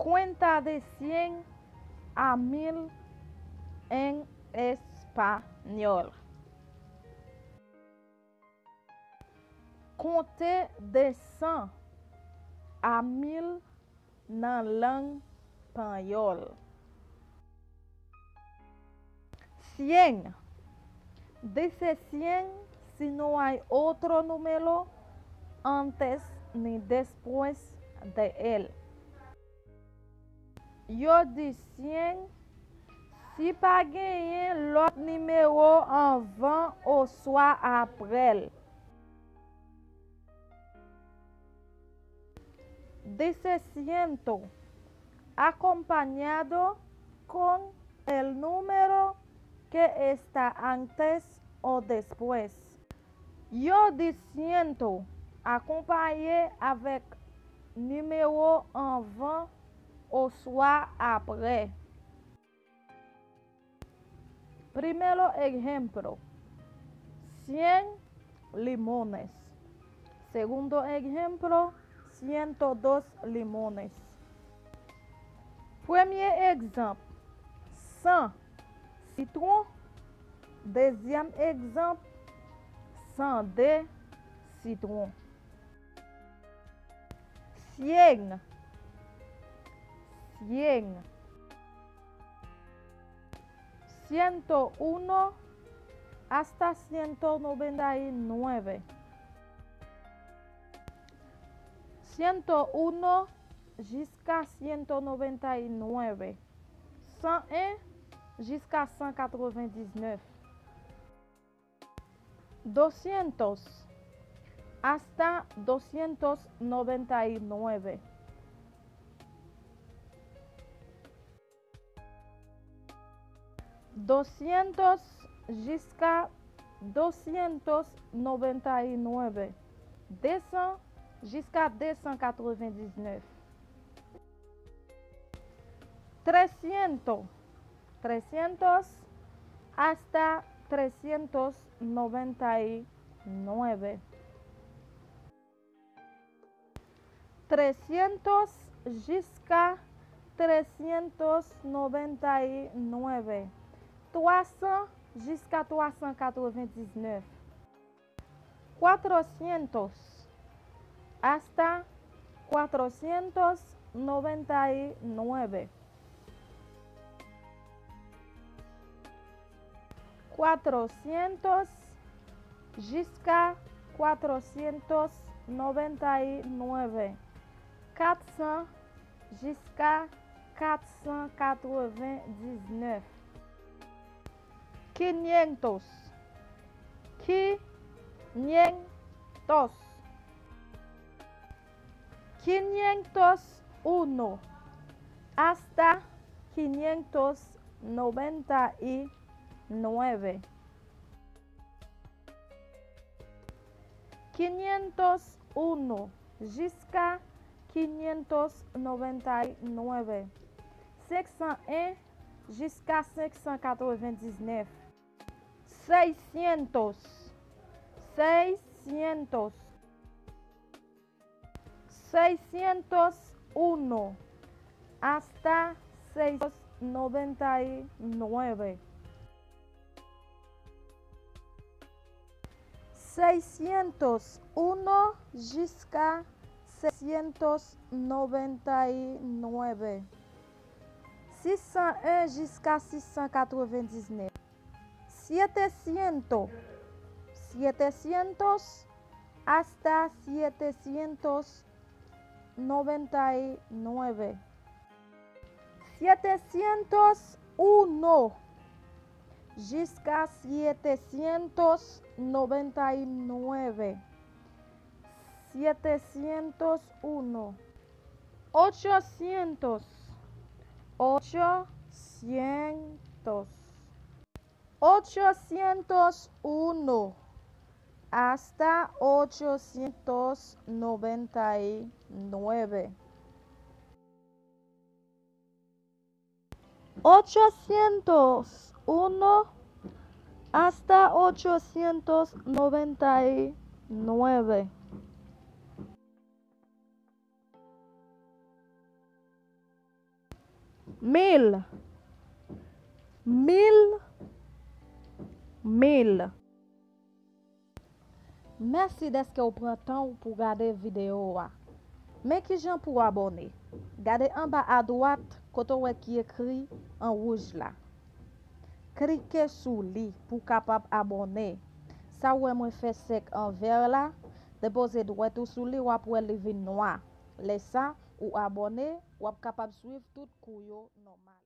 Cuenta de 100 a 1000 en español. Compter de 100 a 1000 dans langue espagnol. 100. Dice 100 si no hay otro número antes ni después de él. Yo dis 100 si pa genyen l'autre numéro avant ou soit après. Dice 100 acompañado con el número que está antes o después. Yo dis 100 accompagné avec numéro avant ou soit après. Primero ejemplo, 100 limones. Segundo ejemplo, 102 limones. Premier exemple, 100 citrons. Deuxième exemple, 102 citrons. 100. 100. 101 hasta 199. 101 jusqu'à 199. 101 jusqu'à 199. 200 hasta 299. 200 jusqu'à 299. 200 jusqu'à 299. 300. 300 hasta 399. 300 jusqu'à 399. 300 jusqu'à 399. 400 hasta 499. 400 jusqu'à 499. 400 jusqu'à 499. 500. 500. 501 hasta 599. 501 jusqu'à 599. 501 jusqu'à 599. 600. 600. 601 hasta 699. 601 jusqu'à 699. 601 jusqu'à 699. 700. 700 hasta 799. 701 jusqu'à 799. 701. 800. 800. 801 hasta 899. 801 hasta 899. 1000, 1000, 1000. Merci d'eske ou pran tan ou pour gade vidéo wa. Mais qui j'en pour abonner? Gardez en bas à droite, côté où qui écrit en rouge là. Cliquez sur lui pour capable abonner. Ça ouais moi fait sec en vert là. Déposez droit tout sur lui ou après le vin noir. Laisse ça ou abonner ou capable suivre tout couillot normal.